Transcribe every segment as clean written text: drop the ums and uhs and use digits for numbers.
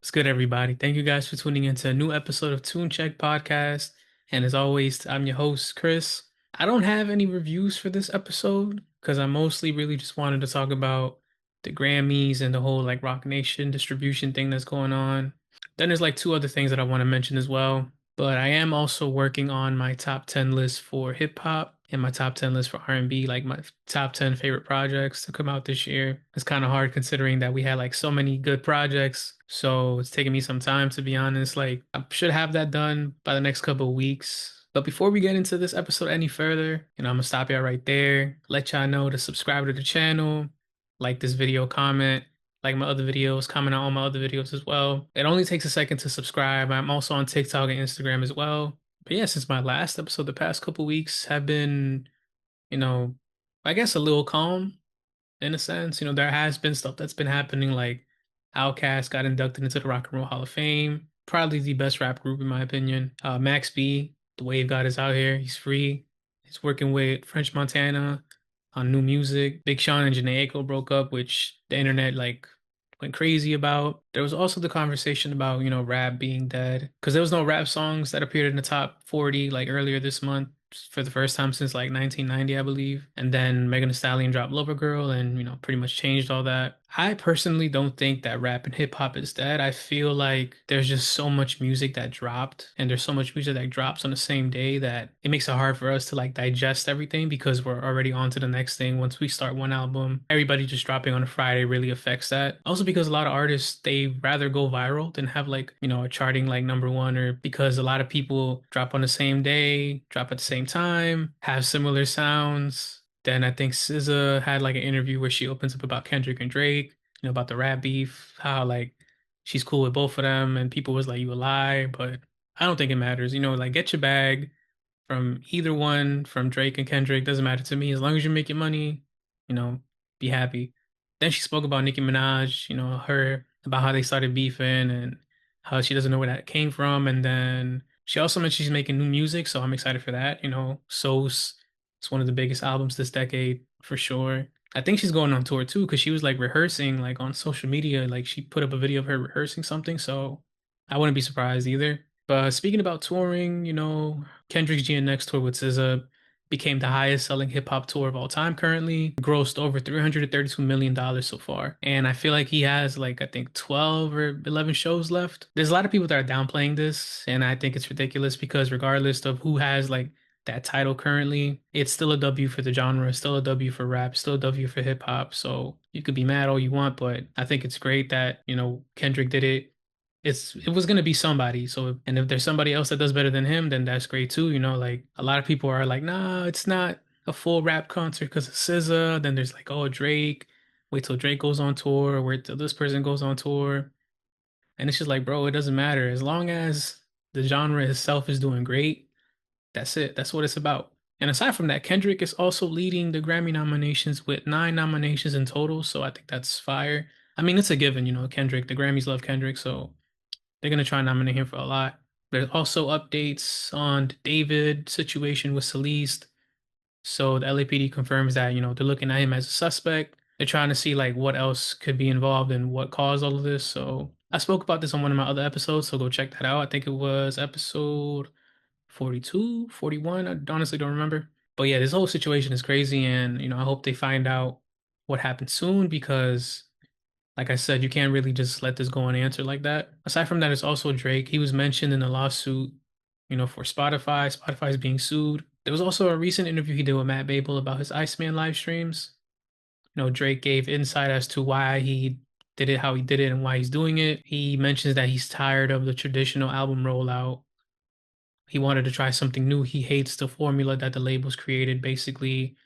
What's good, everybody? Thank you guys for tuning into a new episode of Tune Check Podcast. And as always, I'm your host, Chris. I don't have any reviews for this episode because I mostly really just wanted to talk about the Grammys and the whole like Roc Nation distribution thing that's going on. Then there's like two other things that I want to mention as well. But I am also working on my top 10 list for hip hop and my top 10 list for R&B, like my top 10 favorite projects to come out this year. It's kind of hard considering that we had like so many good projects. So it's taking me some time to be honest. Like I should have that done by the next couple of weeks. But before we get into this episode any further, I'm gonna stop y'all right there, let y'all know to subscribe to the channel, like this video, comment, like my other videos, comment on all my other videos as well. It only takes a second to subscribe. I'm also on TikTok and Instagram as well. But yeah, since my last episode, the past couple weeks have been, you know, I guess a little calm in a sense. There has been stuff that's been happening, like Outkast got inducted into the Rock and Roll Hall of Fame, probably the best rap group in my opinion. Max B, the Wave God is out here. He's free. He's working with French Montana on new music. Big Sean and Janae Aiko broke up, which the internet like went crazy about. There was also the conversation about, rap being dead because there was no rap songs that appeared in the top 40 like earlier this month for the first time since like 1990, I believe. And then Megan Thee Stallion dropped Lover Girl and, pretty much changed all that. I personally don't think that rap and hip hop is dead. I feel like there's just so much music that dropped and there's so much music that drops on the same day that it makes it hard for us to like digest everything because we're already on to the next thing. Once we start one album, everybody just dropping on a Friday really affects that. Also because a lot of artists, they rather go viral than have like, a charting like number one, or because a lot of people drop on the same day, drop at the same time, have similar sounds. Then I think SZA had like an interview where she opens up about Kendrick and Drake, about the rap beef, how like she's cool with both of them, and people was like, you a lie, but I don't think it matters. Like get your bag from either one, from Drake and Kendrick, doesn't matter to me. As long as you're making money, you know, be happy. Then she spoke about Nicki Minaj, her about how they started beefing and how she doesn't know where that came from. And then she also mentioned she's making new music, so I'm excited for that. Sauce, it's one of the biggest albums this decade for sure. I think she's going on tour too, because she was like rehearsing like on social media, like she put up a video of her rehearsing something, so I wouldn't be surprised either. But speaking about touring, Kendrick's GNX tour with SZA became the highest selling hip hop tour of all time currently, grossed over $332 million so far. And I feel like he has like, I think 12 or 11 shows left. There's a lot of people that are downplaying this, and I think it's ridiculous because regardless of who has like that title currently, it's still a W for the genre, still a W for rap, still a W for hip hop. So you could be mad all you want, but I think it's great that, Kendrick did it. It was gonna be somebody. So, and if there's somebody else that does better than him, then that's great too. Like a lot of people are like, nah, it's not a full rap concert because of SZA. Then there's like, oh, Drake. Wait till Drake goes on tour, or wait till this person goes on tour. And it's just like, bro, it doesn't matter. As long as the genre itself is doing great, that's it. That's what it's about. And aside from that, Kendrick is also leading the Grammy nominations with 9 nominations in total. So I think that's fire. I mean, it's a given, Kendrick, the Grammys love Kendrick, so they're gonna try and nominate him for a lot. There's also updates on the David situation with Celeste. So the LAPD confirms that, they're looking at him as a suspect. They're trying to see like what else could be involved and what caused all of this. So I spoke about this on one of my other episodes, so go check that out. I think it was episode 42, 41. I honestly don't remember. But yeah, this whole situation is crazy, and I hope they find out what happened soon because like I said, you can't really just let this go unanswered like that. Aside from that, it's also Drake. He was mentioned in the lawsuit, for Spotify. Spotify is being sued. There was also a recent interview he did with Matt Babel about his ICEMAN live streams. Drake gave insight as to why he did it, how he did it, and why he's doing it. He mentions that he's tired of the traditional album rollout. He wanted to try something new. He hates the formula that the labels created, basically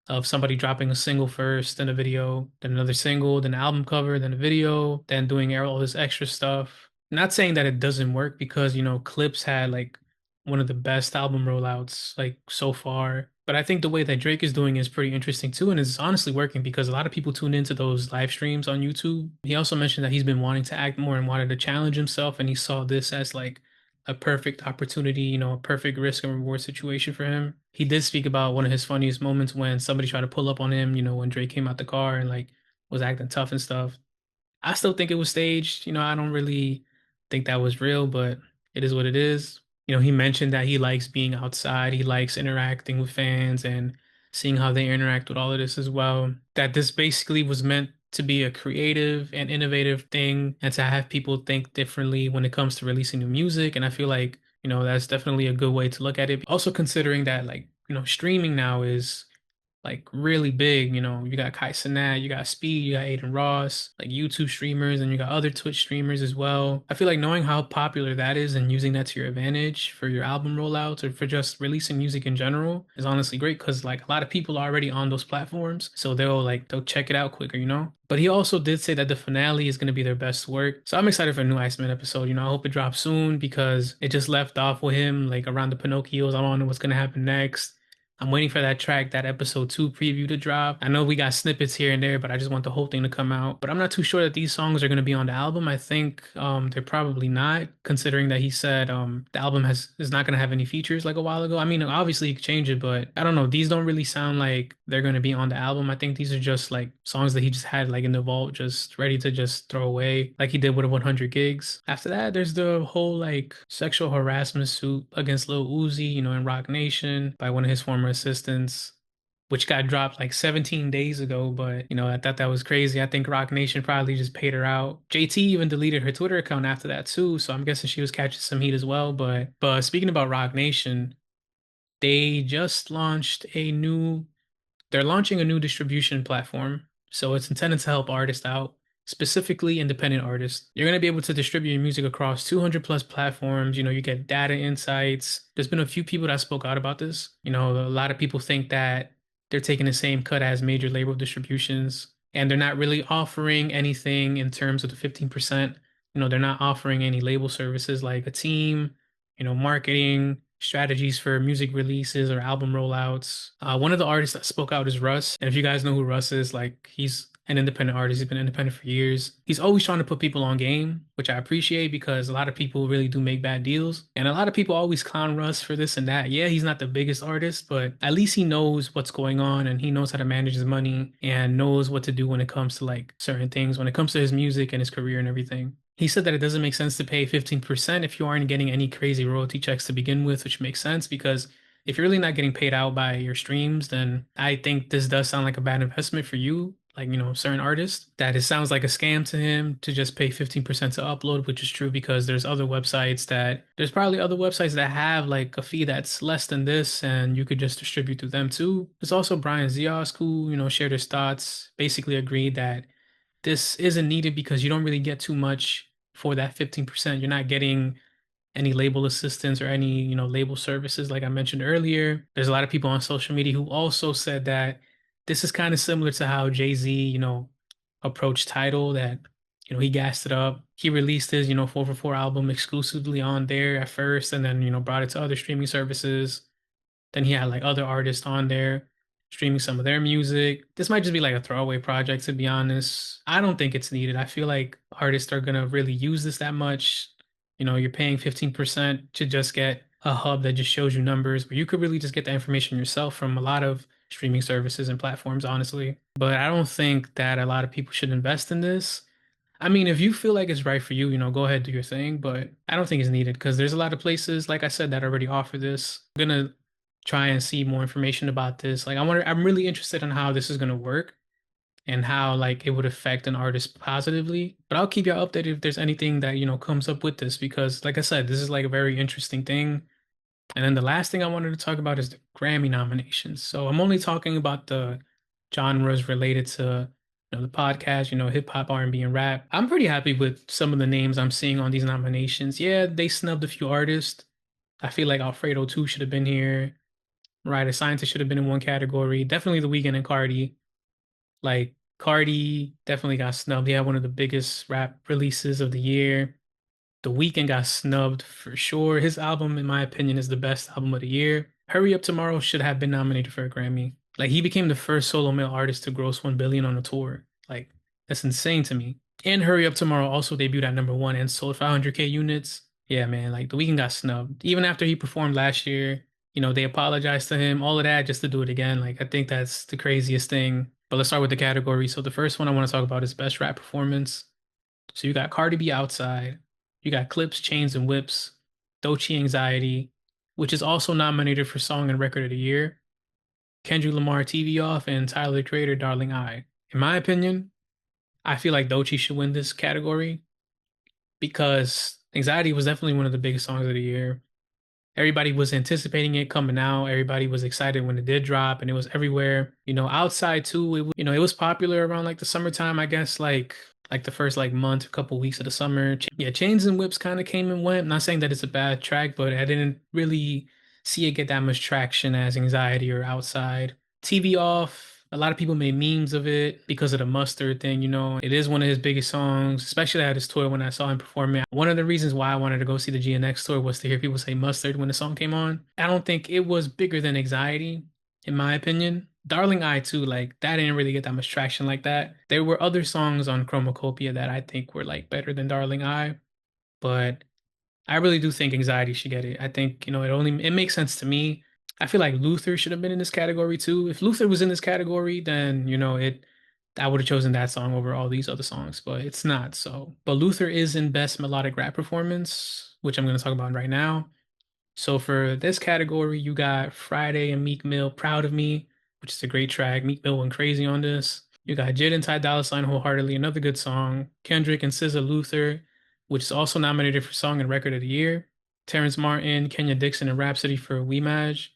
of somebody dropping a single first, then a video, then another single, then an album cover, then a video, then doing all this extra stuff. Not saying that it doesn't work because, Clips had like one of the best album rollouts like so far. But I think the way that Drake is doing is pretty interesting too, and it's honestly working because a lot of people tune into those live streams on YouTube. He also mentioned that he's been wanting to act more and wanted to challenge himself, and he saw this as like a perfect opportunity, a perfect risk and reward situation for him. He did speak about one of his funniest moments when somebody tried to pull up on him, when Drake came out the car and like was acting tough and stuff. I still think it was staged. I don't really think that was real, but it is what it is. He mentioned that he likes being outside, he likes interacting with fans and seeing how they interact with all of this as well. That this basically was meant to be a creative and innovative thing and to have people think differently when it comes to releasing new music. And I feel like, that's definitely a good way to look at it. Also considering that like, streaming now is like really big. You got Kai Cenat, you got Speed, you got Aiden Ross, like YouTube streamers, and you got other Twitch streamers as well. I feel like knowing how popular that is and using that to your advantage for your album rollouts or for just releasing music in general is honestly great because like a lot of people are already on those platforms, so they'll check it out quicker. But he also did say that the finale is going to be their best work. So I'm excited for a new Iceman episode. I hope it drops soon because it just left off with him like around the Pinocchios. I don't know what's going to happen next. I'm waiting for that track, that episode 2 preview to drop. I know we got snippets here and there, but I just want the whole thing to come out. But I'm not too sure that these songs are going to be on the album. I think they're probably not, considering that he said the album is not going to have any features like a while ago. I mean, obviously you could change it, but I don't know. These don't really sound like they're going to be on the album. I think these are just like songs that he just had like in the vault, just ready to just throw away, like he did with 100 gigs. After that, there's the whole like sexual harassment suit against Lil Uzi, in Roc Nation by one of his former assistants, which got dropped like 17 days ago. But, I thought that was crazy. I think Roc Nation probably just paid her out. JT even deleted her Twitter account after that too. So I'm guessing she was catching some heat as well. But speaking about Roc Nation, they just launched they're launching a new distribution platform. So it's intended to help artists out, specifically independent artists. You're going to be able to distribute your music across 200 plus platforms. You get data insights. There's been a few people that spoke out about this. A lot of people think that they're taking the same cut as major label distributions, and they're not really offering anything in terms of the 15%. They're not offering any label services like a team, marketing strategies for music releases or album rollouts. One of the artists that spoke out is Russ. And if you guys know who Russ is, like he's an independent artist. He's been independent for years. He's always trying to put people on game, which I appreciate because a lot of people really do make bad deals. And a lot of people always clown Russ for this and that. Yeah, he's not the biggest artist, but at least he knows what's going on and he knows how to manage his money and knows what to do when it comes to like certain things, when it comes to his music and his career and everything. He said that it doesn't make sense to pay 15% if you aren't getting any crazy royalty checks to begin with, which makes sense because if you're really not getting paid out by your streams, then I think this does sound like a bad investment for you. Like, certain artists, that it sounds like a scam to him to just pay 15% to upload, which is true because there's probably other websites that have like a fee that's less than this and you could just distribute through them too. There's also Brian Ziosk who, shared his thoughts, basically agreed that this isn't needed because you don't really get too much for that 15%. You're not getting any label assistance or any, label services like I mentioned earlier. There's a lot of people on social media who also said that this is kind of similar to how Jay-Z, approached Tidal, that, he gassed it up. He released his, 444 album exclusively on there at first and then, brought it to other streaming services. Then he had like other artists on there streaming some of their music. This might just be like a throwaway project, to be honest. I don't think it's needed. I feel like artists are gonna really use this that much. You're paying 15% to just get a hub that just shows you numbers, but you could really just get the information yourself from a lot of streaming services and platforms, honestly. But I don't think that a lot of people should invest in this. I mean, if you feel like it's right for you, go ahead, do your thing, but I don't think it's needed because there's a lot of places, like I said, that already offer this. I'm gonna try and see more information about this. Like I'm really interested in how this is gonna work and how like it would affect an artist positively. But I'll keep you updated if there's anything that, comes up with this because like I said, this is like a very interesting thing. And then the last thing I wanted to talk about is the Grammy nominations. So I'm only talking about the genres related to, the podcast, hip hop, R&B, and rap. I'm pretty happy with some of the names I'm seeing on these nominations. Yeah, they snubbed a few artists. I feel like Alfredo 2 should have been here. Right, a scientist should have been in one category. Definitely The Weeknd and Cardi. Like Cardi definitely got snubbed. He had one of the biggest rap releases of the year. The Weeknd got snubbed for sure. His album, in my opinion, is the best album of the year. Hurry Up Tomorrow should have been nominated for a Grammy. Like he became the first solo male artist to gross 1 billion on a tour. Like that's insane to me. And Hurry Up Tomorrow also debuted at number one and sold 500K units. Yeah, man, like The Weeknd got snubbed. Even after he performed last year, they apologized to him, all of that just to do it again. Like I think that's the craziest thing. But let's start with the category. So the first one I want to talk about is best rap performance. So you got Cardi B Outside. You got Clips, Chains, and Whips, Doechii Anxiety, which is also nominated for Song and Record of the Year, Kendrick Lamar TV Off, and Tyler the Creator Darling I. In my opinion, I feel like Doechii should win this category because Anxiety was definitely one of the biggest songs of the year. Everybody was anticipating it coming out. Everybody was excited when it did drop, and it was everywhere. Outside too, it was popular around like the summertime, I guess, like the first like month, a couple weeks of the summer. Yeah, Chains and Whips kind of came and went. Not saying that it's a bad track, but I didn't really see it get that much traction as Anxiety or Outside. TV Off. A lot of people made memes of it because of the mustard thing, It is one of his biggest songs, especially at his tour when I saw him perform it. One of the reasons why I wanted to go see the GNX tour was to hear people say mustard when the song came on. I don't think it was bigger than Anxiety, in my opinion. Darling I too, like that didn't really get that much traction like that. There were other songs on Chromacopia that I think were like better than Darling I, but I really do think Anxiety should get it. I think, it makes sense to me. I feel like Luther should have been in this category too. If Luther was in this category, then, I would have chosen that song over all these other songs, but it's not. But Luther is in Best Melodic Rap Performance, which I'm going to talk about right now. So for this category, you got Friday and Meek Mill, Proud of Me, which is a great track. Meek Mill went crazy on this. You got Jid and Ty Dolla $ign Wholeheartedly, another good song. Kendrick and SZA Luther, which is also nominated for Song and Record of the Year. Terrence Martin, Kenya Dixon, and Rhapsody for We Maj.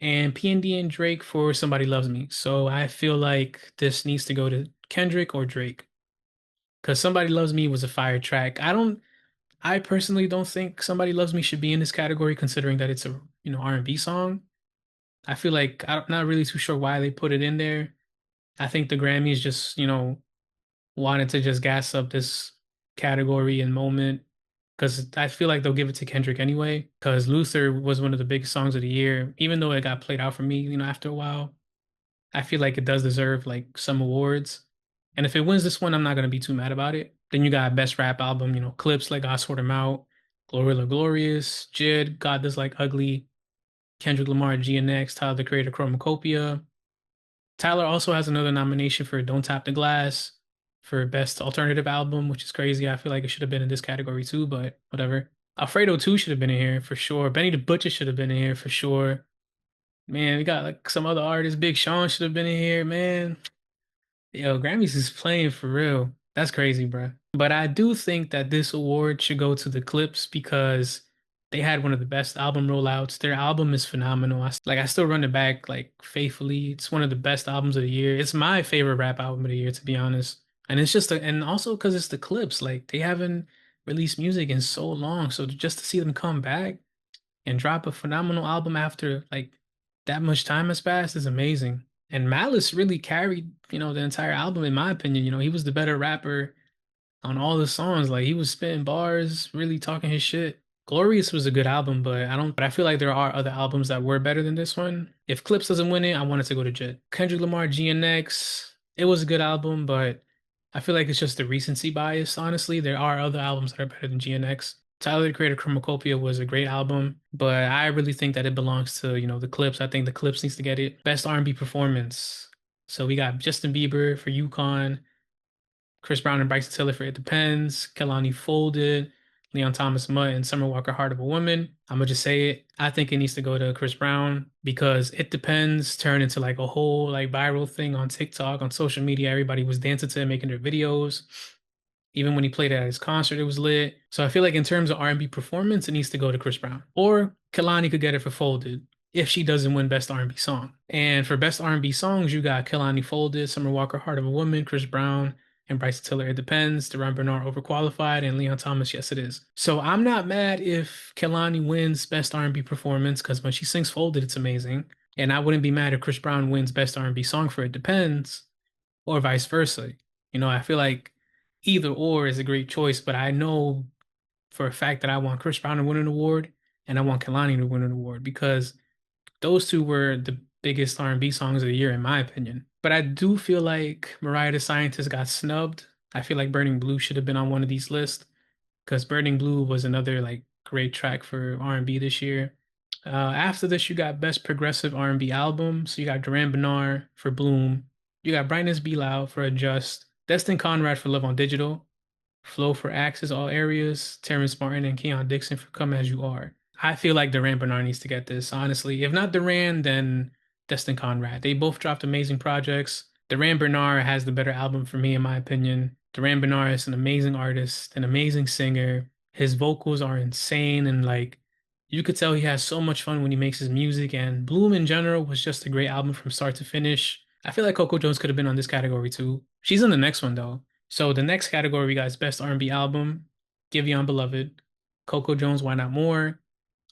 And P&D and Drake for Somebody Loves Me. So I feel like this needs to go to Kendrick or Drake. Because Somebody Loves Me was a fire track. I personally don't think Somebody Loves Me should be in this category, considering that it's a R&B song. I feel like I'm not really too sure why they put it in there. I think the Grammys just wanted to just gas up this category and moment because I feel like they'll give it to Kendrick anyway. Because Luther was one of the biggest songs of the year, even though it got played out for me, after a while. I feel like it does deserve like some awards. And if it wins this one, I'm not gonna be too mad about it. Then you got Best Rap Album, Clips like I Sort 'Em Out, Glorilla Glorious, Jid, God Does Like Ugly, Kendrick Lamar, GNX, Tyler the Creator, Chromacopia. Tyler also has another nomination for Don't Tap the Glass for Best Alternative Album, which is crazy. I feel like it should have been in this category too, but whatever. Alfredo 2 should have been in here for sure. Benny the Butcher should have been in here for sure. Man, we got like some other artists. Big Sean should have been in here, man. Yo, Grammys is playing for real. That's crazy, bro. But I do think that this award should go to the Clips because they had one of the best album rollouts. Their album is phenomenal. I still run it back like faithfully. It's one of the best albums of the year. It's my favorite rap album of the year, to be honest. And it's just and also because it's the Clips. Like they haven't released music in so long. So just to see them come back and drop a phenomenal album after like that much time has passed is amazing. And Malice really carried, the entire album in my opinion. He was the better rapper on all the songs. Like he was spitting bars, really talking his shit. Glorious was a good album, but I feel like there are other albums that were better than this one. If Clips doesn't win it, I want it to go to Jet. Kendrick Lamar GNX, it was a good album, but I feel like it's just the recency bias, honestly. There are other albums that are better than GNX. Tyler the Creator Chromacopia was a great album, but I really think that it belongs to, the Clips. I think the Clips needs to get it. Best R&B performance. So we got Justin Bieber for Yukon, Chris Brown and Bryson Tiller for It Depends, Kehlani Folded, Leon Thomas Mutt, and Summer Walker Heart of a Woman. I'm gonna just say it. I think it needs to go to Chris Brown because It Depends turned into like a whole like viral thing on TikTok, on social media. Everybody was dancing to it, making their videos. Even when he played at his concert, it was lit. So I feel like in terms of R&B performance, it needs to go to Chris Brown. Or Kehlani could get it for Folded if she doesn't win Best R&B Song. And for Best R&B Songs, you got Kehlani Folded, Summer Walker Heart of a Woman, Chris Brown, and Bryson Tiller, It Depends, Deron Bernard, Overqualified, and Leon Thomas, Yes It Is. So I'm not mad if Kehlani wins Best R&B Performance because when she sings Folded, it's amazing. And I wouldn't be mad if Chris Brown wins Best R&B Song for It Depends, or vice versa. I feel like either or is a great choice, but I know for a fact that I want Chris Brown to win an award and I want Kehlani to win an award because those two were the biggest R&B songs of the year in my opinion. But I do feel like Mariah the Scientist got snubbed. I feel like Burning Blue should have been on one of these lists because Burning Blue was another like great track for R&B this year. After this, you got Best Progressive R&B Album. So you got Duran Bernard for Bloom. You got Brightness Be Loud for Adjust. Destin Conrad for Love on Digital. Flow for Axis All Areas, Terrence Martin and Keon Dixon for Come As You Are. I feel like Duran Bernard needs to get this, honestly. If not Duran, then Destin Conrad. They both dropped amazing projects. Duran Bernard has the better album for me, in my opinion. Duran Bernard is an amazing artist, an amazing singer. His vocals are insane, and like you could tell he has so much fun when he makes his music. And Bloom in general was just a great album from start to finish. I feel like Coco Jones could have been on this category too. She's in the next one though. So the next category we got is Best R&B Album, Giveon Beloved, Coco Jones, Why Not More,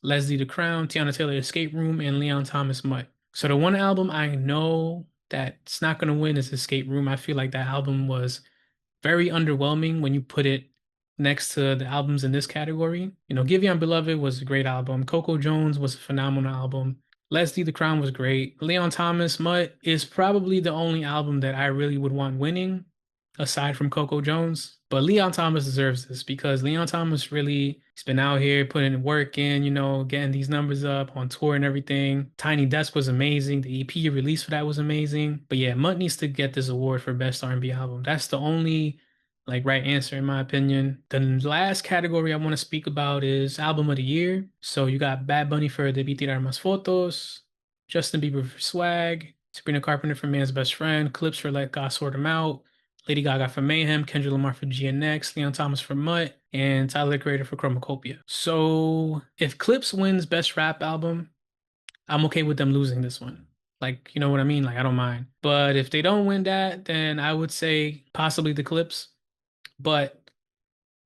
Leslie the Crown, Tiana Taylor, Escape Room, and Leon Thomas, Mutt. So the one album I know that's not going to win is Escape Room. I feel like that album was very underwhelming when you put it next to the albums in this category. You know, Giveon Beloved was a great album. Coco Jones was a phenomenal album. Leslie the Crown was great. Leon Thomas, Mutt is probably the only album that I really would want winning aside from Coco Jones. But Leon Thomas deserves this because Leon Thomas really, he's been out here putting work in, you know, getting these numbers up on tour and everything. Tiny Desk was amazing. The EP release for that was amazing. But yeah, Mutt needs to get this award for Best R&B Album. That's the only like right answer in my opinion. The last category I want to speak about is Album of the Year. So you got Bad Bunny for Debí Tirar Más Fotos, Justin Bieber for Swag, Sabrina Carpenter for Man's Best Friend, Clips for Let God Sort 'Em Out, Lady Gaga for Mayhem, Kendrick Lamar for GNX, Leon Thomas for Mutt, and Tyler the Creator for Chromacopia. So if Clips wins Best Rap Album, I'm okay with them losing this one. Like, you know what I mean? Like, I don't mind. But if they don't win that, then I would say possibly the Clips. But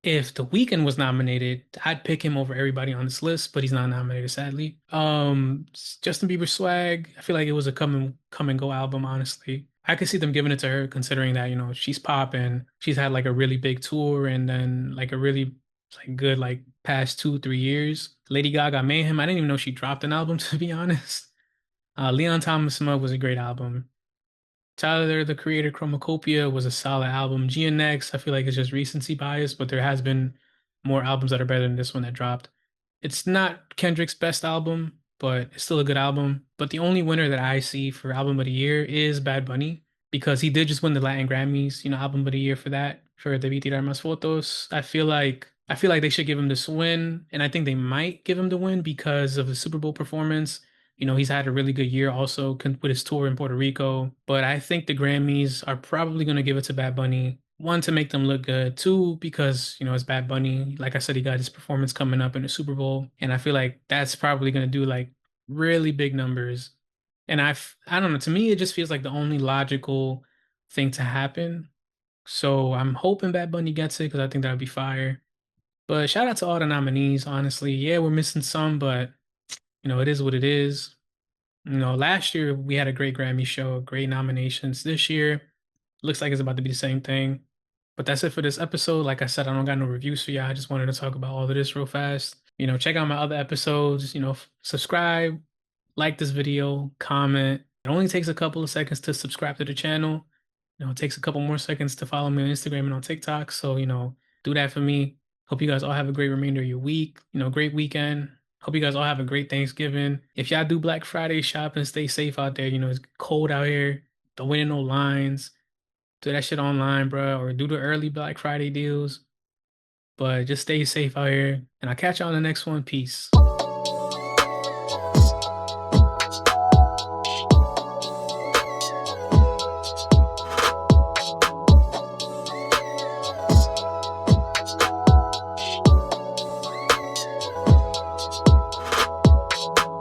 if The Weeknd was nominated, I'd pick him over everybody on this list, but he's not nominated, sadly. Justin Bieber Swag, I feel like it was a come and go album, honestly. I could see them giving it to her considering that, you know, she's pop and she's had like a really big tour and then like a really like good like past 2, 3 years. Lady Gaga Mayhem, I didn't even know she dropped an album to be honest. Leon Thomas Smug was a great album. Tyler, the Creator, Chromacopia was a solid album. GNX, I feel like it's just recency bias, but there has been more albums that are better than this one that dropped. It's not Kendrick's best album, but it's still a good album. But the only winner that I see for Album of the Year is Bad Bunny because he did just win the Latin Grammys, you know, Album of the Year for that, for Debí Tirar Más Fotos. I feel like they should give him this win, and I think they might give him the win because of the Super Bowl performance. You know, he's had a really good year also with his tour in Puerto Rico. But I think the Grammys are probably going to give it to Bad Bunny. One, to make them look good. Two, because, you know, it's Bad Bunny. Like I said, he got his performance coming up in the Super Bowl. And I feel like that's probably going to do like really big numbers. And I don't know, to me, it just feels like the only logical thing to happen. So I'm hoping Bad Bunny gets it because I think that would be fire. But shout out to all the nominees, honestly. Yeah, we're missing some, but you know, it is what it is. You know, last year we had a great Grammy show, great nominations. This year looks like it's about to be the same thing. But that's it for this episode. Like I said, I don't got no reviews for y'all. I just wanted to talk about all of this real fast. You know, check out my other episodes, you know, subscribe, like this video, comment. It only takes a couple of seconds to subscribe to the channel. You know, it takes a couple more seconds to follow me on Instagram and on TikTok. So, you know, do that for me. Hope you guys all have a great remainder of your week. You know, great weekend. Hope you guys all have a great Thanksgiving. If y'all do Black Friday shopping, stay safe out there. You know, it's cold out here. Don't wait in no lines. Do that shit online, bro, or do the early Black Friday deals. But just stay safe out here. And I'll catch y'all on the next one. Peace.